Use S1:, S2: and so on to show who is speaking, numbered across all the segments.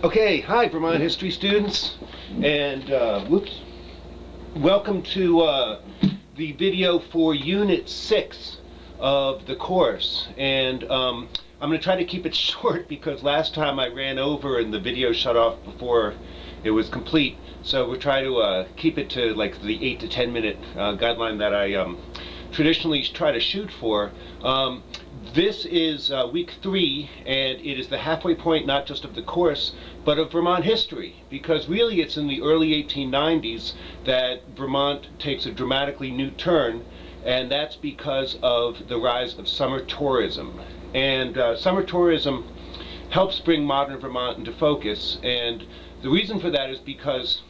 S1: Okay, hi Vermont history students, and welcome to the video for Unit 6 of the course. And I'm going to try to keep it short because last time I ran over and the video shut off before it was complete. So we'll try to keep it to like the 8 to 10 minute guideline that I traditionally try to shoot for. This is week 3, and it is the halfway point not just of the course, but of Vermont history, because really it's in the early 1890s that Vermont takes a dramatically new turn, and that's because of the rise of summer tourism. And summer tourism helps bring modern Vermont into focus, and the reason for that is because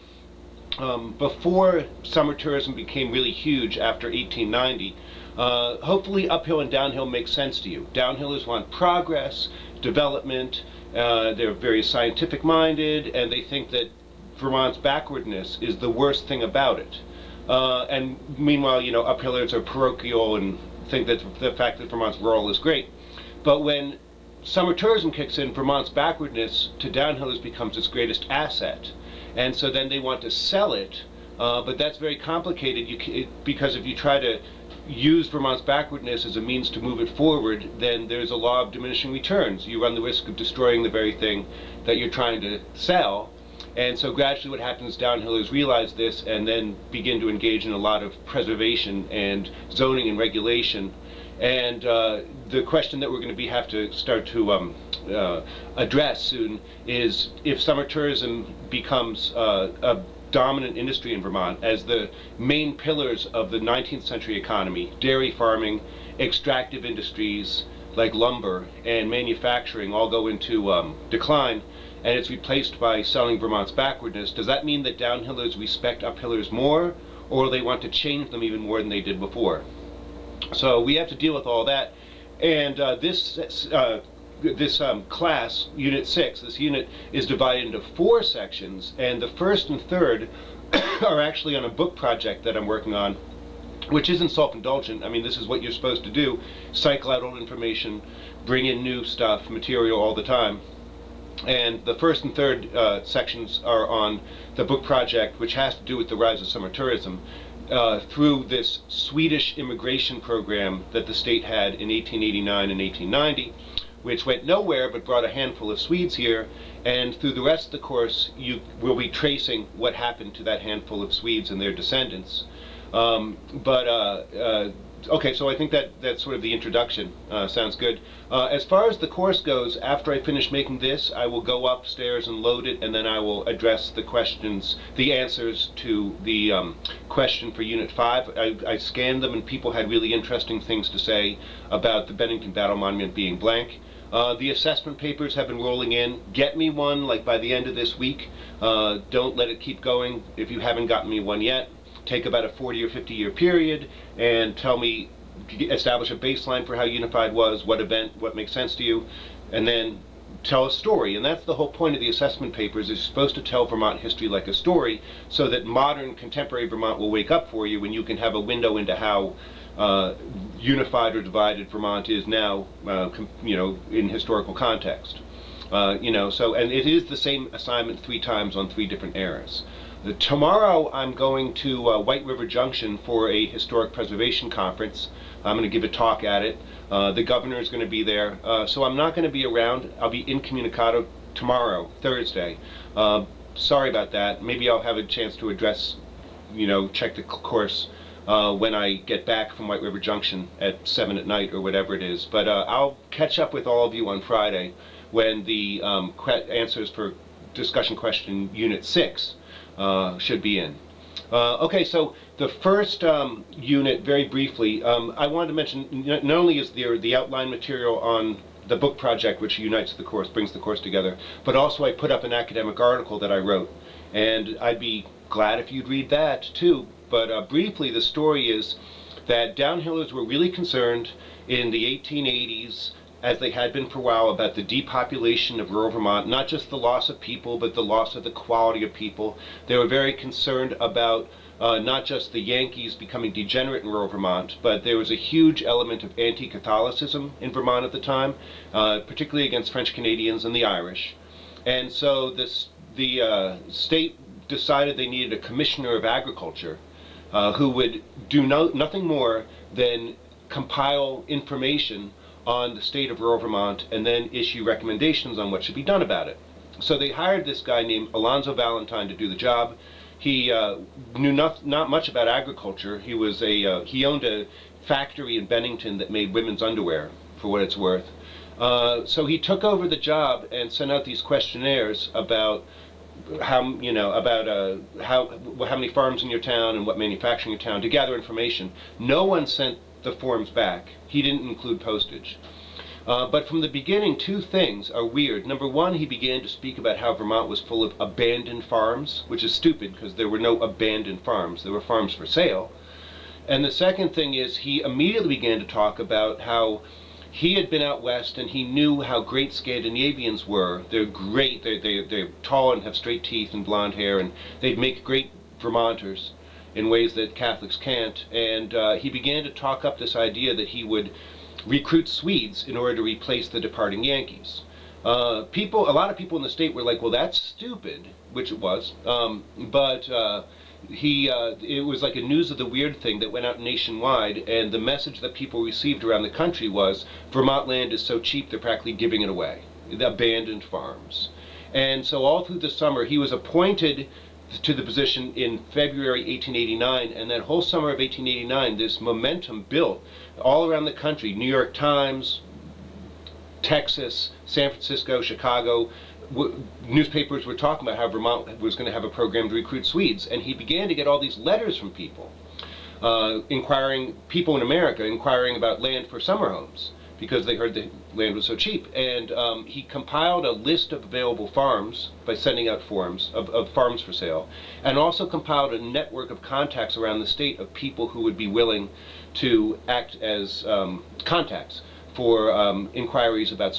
S1: before summer tourism became really huge after 1890, hopefully uphill and downhill makes sense to you. Downhillers want progress, development, they're very scientific minded, and they think that Vermont's backwardness is the worst thing about it. And meanwhile, you know, uphillers are parochial and think that the fact that Vermont's rural is great. But when summer tourism kicks in, Vermont's backwardness to downhillers becomes its greatest asset. And so then they want to sell it, but that's very complicated because if you try to use Vermont's backwardness as a means to move it forward, then there's a law of diminishing returns. You run the risk of destroying the very thing that you're trying to sell. And so gradually what happens, downhillers realize this and then begin to engage in a lot of preservation and zoning and regulation. And the question that we're going to have to start to address soon is if summer tourism becomes a dominant industry in Vermont, as the main pillars of the 19th century economy, dairy farming, extractive industries like lumber and manufacturing all go into decline, and it's replaced by selling Vermont's backwardness. Does that mean that downhillers respect uphillers more, or they want to change them even more than they did before? So we have to deal with all that, and this class, Unit 6, this unit is divided into 4 sections, and the first and third are actually on a book project that I'm working on, which isn't self-indulgent. I mean, this is what you're supposed to do, cycle out old information, bring in new stuff, material all the time. And the first and third sections are on the book project, which has to do with the rise of summer tourism. Through this Swedish immigration program that the state had in 1889 and 1890, which went nowhere but brought a handful of Swedes here, and through the rest of the course you will be tracing what happened to that handful of Swedes and their descendants. Okay, so I think that's sort of the introduction. Sounds good. As far as the course goes, after I finish making this, I will go upstairs and load it, and then I will address the questions, the answers to the question for Unit 5. I scanned them, and people had really interesting things to say about the Bennington Battle Monument being blank. The assessment papers have been rolling in. Get me one like by the end of this week. Don't let it keep going if you haven't gotten me one yet. Take about a 40 or 50 year period and tell me, establish a baseline for how unified was, what event, what makes sense to you, and then tell a story. And that's the whole point of the assessment papers, is supposed to tell Vermont history like a story, so that modern contemporary Vermont will wake up for you and you can have a window into how unified or divided Vermont is now, you know, in historical context. You know, so, and it is the same assignment 3 times on 3 different eras. Tomorrow I'm going to White River Junction for a historic preservation conference. I'm going to give a talk at it. The governor is going to be there, so I'm not going to be around. I'll be incommunicado tomorrow, Thursday. Sorry about that. Maybe I'll have a chance to address, you know, check the course when I get back from White River Junction at 7 at night or whatever it is. But I'll catch up with all of you on Friday when the answers for discussion question Unit 6 should be in. Okay, so the first unit, very briefly, I wanted to mention not only is there the outline material on the book project which unites the course, brings the course together, but also I put up an academic article that I wrote, and I'd be glad if you'd read that too. But briefly, the story is that downhillers were really concerned in the 1880s, as they had been for a while, about the depopulation of rural Vermont, not just the loss of people, but the loss of the quality of people. They were very concerned about not just the Yankees becoming degenerate in rural Vermont, but there was a huge element of anti-Catholicism in Vermont at the time, particularly against French Canadians and the Irish. And so the state decided they needed a commissioner of agriculture who would do nothing more than compile information on the state of rural Vermont and then issue recommendations on what should be done about it. So they hired this guy named Alonzo Valentine to do the job. He knew not much about agriculture. He was he owned a factory in Bennington that made women's underwear, for what it's worth. So he took over the job and sent out these questionnaires about how many farms in your town and what manufacturing in your town to gather information. No one sent the forms back. He didn't include postage. But from the beginning, two things are weird. Number one, he began to speak about how Vermont was full of abandoned farms, which is stupid because there were no abandoned farms. There were farms for sale. And the second thing is he immediately began to talk about how he had been out west and he knew how great Scandinavians were. They're great. They're tall and have straight teeth and blonde hair, and they'd make great Vermonters in ways that Catholics can't. And he began to talk up this idea that he would recruit Swedes in order to replace the departing Yankees. A lot of people in the state were like, well, that's stupid, which it was. It was like a news of the weird thing that went out nationwide, and the message that people received around the country was, Vermont land is so cheap they're practically giving it away. The abandoned farms. And so all through the summer, he was appointed to the position in February 1889, and that whole summer of 1889, this momentum built all around the country. New York Times, Texas, San Francisco, Chicago, newspapers were talking about how Vermont was going to have a program to recruit Swedes, and he began to get all these letters from people, people in America inquiring about land for summer homes, because they heard the land was so cheap. And he compiled a list of available farms by sending out forms of farms for sale, and also compiled a network of contacts around the state of people who would be willing to act as contacts for inquiries about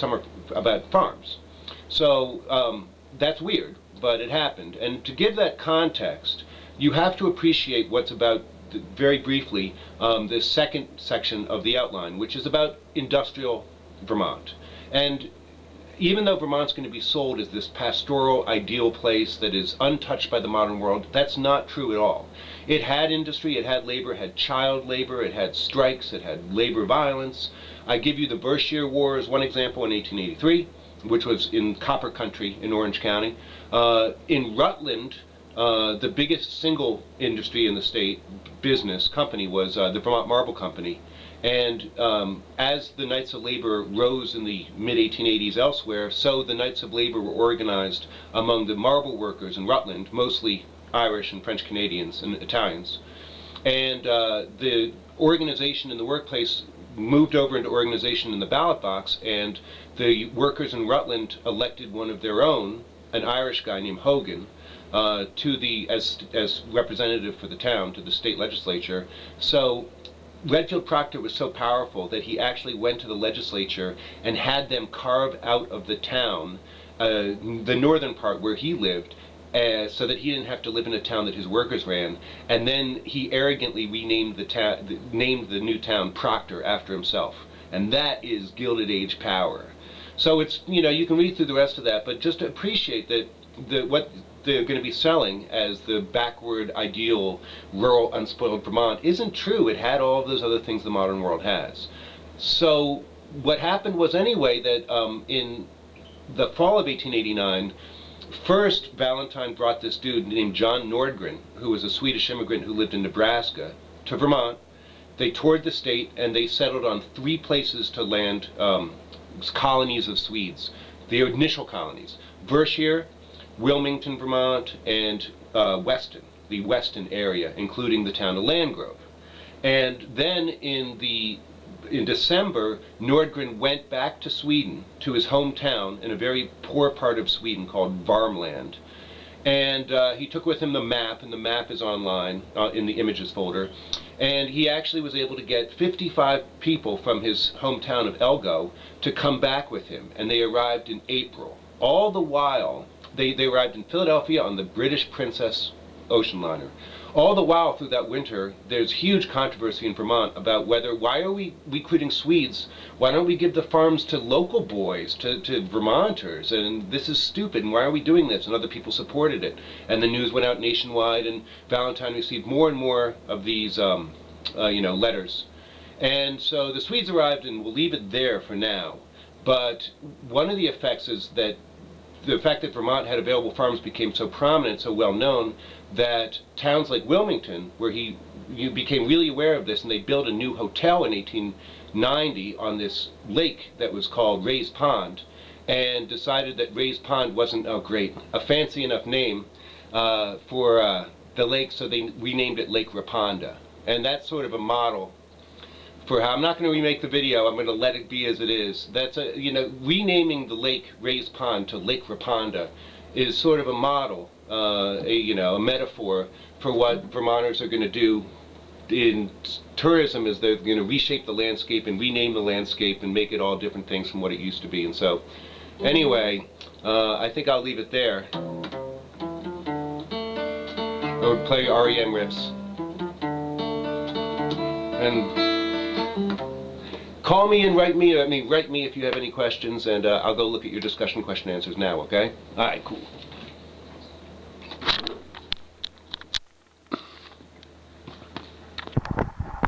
S1: farms. So that's weird, but it happened. And to give that context, you have to appreciate what's about, very briefly, the second section of the outline, which is about industrial Vermont. And even though Vermont's going to be sold as this pastoral, ideal place that is untouched by the modern world, that's not true at all. It had industry, it had labor, it had child labor, it had strikes, it had labor violence. I give you the Berkshire War as one example in 1883, which was in copper country in Orange County. In Rutland, the biggest single industry in the state, business company, was the Vermont Marble Company. And as the Knights of Labor rose in the mid-1880s elsewhere, so the Knights of Labor were organized among the marble workers in Rutland, mostly Irish and French Canadians and Italians. And the organization in the workplace moved over into organization in the ballot box, and the workers in Rutland elected one of their own, an Irish guy named Hogan, as representative for the town to the state legislature. So Redfield Proctor was so powerful that he actually went to the legislature and had them carve out of the town the northern part where he lived, so that he didn't have to live in a town that his workers ran. And then he arrogantly renamed named the new town Proctor after himself. And that is Gilded Age power. So it's, you can read through the rest of that, but just to appreciate that what they're going to be selling as the backward, ideal, rural, unspoiled Vermont isn't true. It had all of those other things the modern world has. So what happened was, anyway, that in the fall of 1889, first Valentine brought this dude named John Nordgren, who was a Swedish immigrant who lived in Nebraska, to Vermont. They toured the state, and they settled on 3 places to land colonies of Swedes, the initial colonies: Berkshire, Wilmington, Vermont, and Weston, the Weston area, including the town of Landgrove. And then in December, Nordgren went back to Sweden, to his hometown in a very poor part of Sweden called Värmland. And he took with him the map, and the map is online in the images folder. And he actually was able to get 55 people from his hometown of Elgo to come back with him, and they arrived in April. All the while, they arrived in Philadelphia on the British Princess ocean liner. All the while through that winter, there's huge controversy in Vermont about why are we recruiting Swedes? Why don't we give the farms to local boys, to Vermonters? And this is stupid, and why are we doing this? And other people supported it. And the news went out nationwide, and Valentine received more and more of these letters. And so the Swedes arrived, and we'll leave it there for now. But one of the effects is that the fact that Vermont had available farms became so prominent, so well known, that towns like Wilmington, where you became really aware of this, and they built a new hotel in 1890 on this lake that was called Ray's Pond, and decided that Ray's Pond wasn't a fancy enough name for the lake, so they renamed it Lake Raponda. And that's sort of a model for how, I'm not going to remake the video, I'm going to let it be as it is. That's renaming the lake Ray's Pond to Lake Raponda is sort of a model, a metaphor for what Vermonters are going to do in tourism, is they're going to reshape the landscape and rename the landscape and make it all different things from what it used to be. And so, anyway, I think I'll leave it there. Or play REM riffs. And call me and write me if you have any questions, and I'll go look at your discussion question answers now, okay? Alright, cool.